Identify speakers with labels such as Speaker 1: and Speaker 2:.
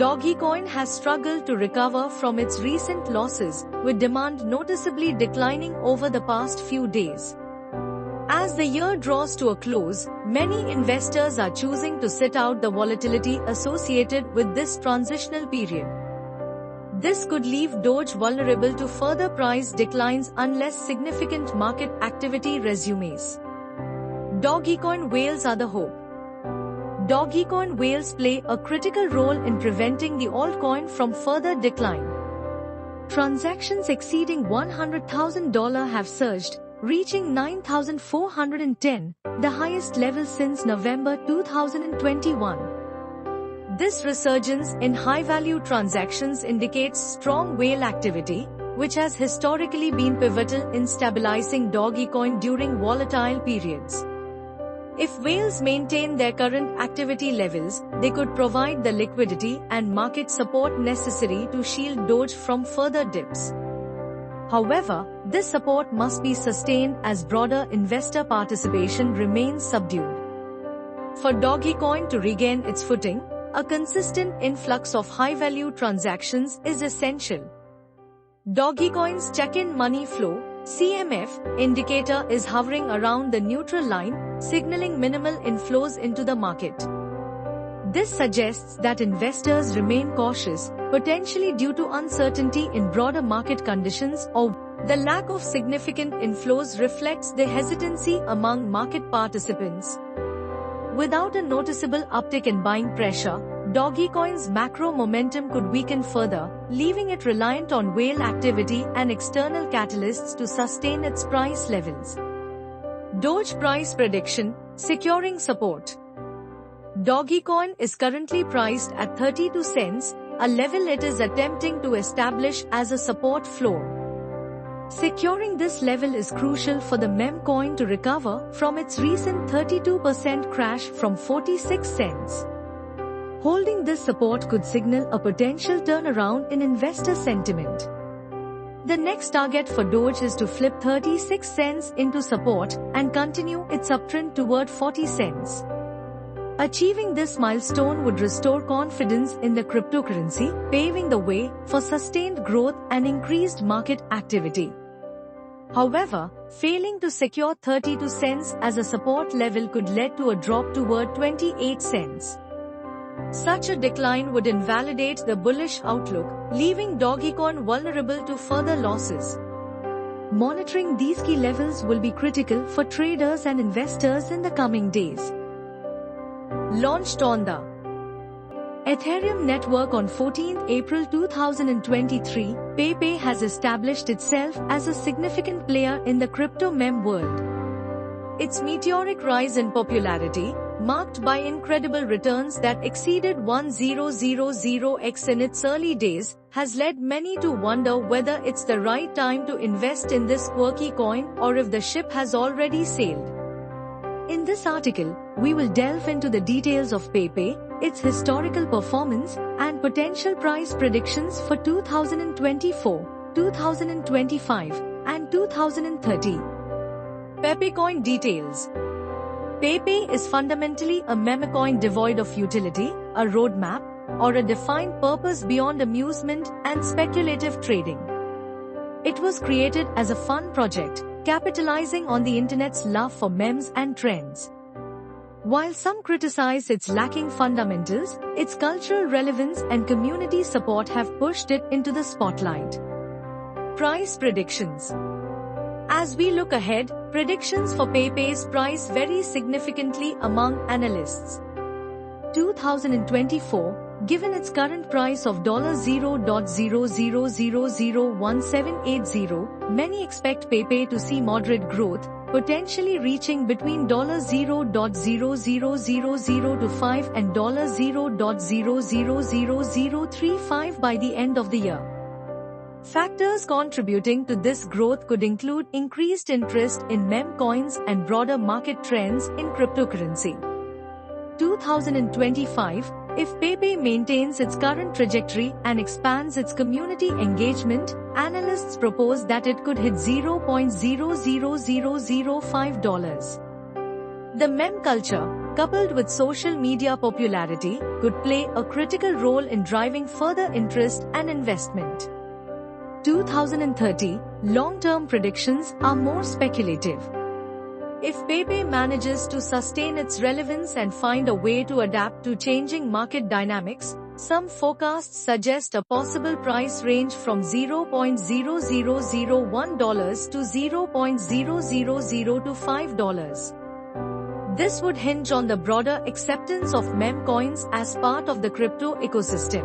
Speaker 1: Dogecoin has struggled to recover from its recent losses, with demand noticeably declining over the past few days. As the year draws to a close, many investors are choosing to sit out the volatility associated with this transitional period. This could leave Doge vulnerable to further price declines unless significant market activity resumes. Dogecoin whales are the hope. Dogecoin whales play a critical role in preventing the altcoin from further decline. Transactions exceeding $100,000 have surged, reaching 9,410, the highest level since November 2021. This resurgence in high-value transactions indicates strong whale activity, which has historically been pivotal in stabilizing Dogecoin during volatile periods. If whales maintain their current activity levels, they could provide the liquidity and market support necessary to shield Doge from further dips. However, this support must be sustained as broader investor participation remains subdued. For Dogecoin to regain its footing, a consistent influx of high-value transactions is essential. Dogecoin's check-in money flow (CMF) indicator is hovering around the neutral line, signaling minimal inflows into the market. This suggests that investors remain cautious, potentially due to uncertainty in broader market conditions, or the lack of significant inflows reflects the hesitancy among market participants. Without a noticeable uptick in buying pressure, Dogecoin's macro momentum could weaken further, leaving it reliant on whale activity and external catalysts to sustain its price levels. Doge price prediction, securing support. Dogecoin is currently priced at 32 cents, a level it is attempting to establish as a support floor. Securing this level is crucial for the meme coin to recover from its recent 32% crash from 46 cents. Holding this support could signal a potential turnaround in investor sentiment. The next target for Doge is to flip 36 cents into support and continue its uptrend toward 40 cents. Achieving this milestone would restore confidence in the cryptocurrency, paving the way for sustained growth and increased market activity. However, failing to secure 32 cents as a support level could lead to a drop toward 28 cents. Such a decline would invalidate the bullish outlook, leaving Dogecoin vulnerable to further losses. Monitoring these key levels will be critical for traders and investors in the coming days. Launched on the Ethereum network on 14 April 2023, PayPay has established itself as a significant player in the crypto meme world. Its meteoric rise in popularity, marked by incredible returns that exceeded 1000x in its early days, has led many to wonder whether it's the right time to invest in this quirky coin or if the ship has already sailed. In this article, we will delve into the details of PayPay, its historical performance, and potential price predictions for 2024, 2025, and 2030. PayPay coin details. PayPay is fundamentally a meme coin devoid of utility, a roadmap, or a defined purpose beyond amusement and speculative trading. It was created as a fun project, capitalizing on the internet's love for memes and trends. While some criticize its lacking fundamentals, its cultural relevance and community support have pushed it into the spotlight. Price predictions. As we look ahead, predictions for PayPay's price vary significantly among analysts. 2024, given its current price of $0.00001780, many expect PayPay to see moderate growth, potentially reaching between $0.000005 and $0.000035 by the end of the year. Factors contributing to this growth could include increased interest in meme coins and broader market trends in cryptocurrency. 2025, if PayPay maintains its current trajectory and expands its community engagement, analysts propose that it could hit $0.00005. The meme culture. coupled with social media popularity, could play a critical role in driving further interest and investment. 2030, long-term predictions are more speculative. If Pepe manages to sustain its relevance and find a way to adapt to changing market dynamics, some forecasts suggest a possible price range from $0.0001 to $0.000 to $5. This would hinge on the broader acceptance of meme coins as part of the crypto ecosystem.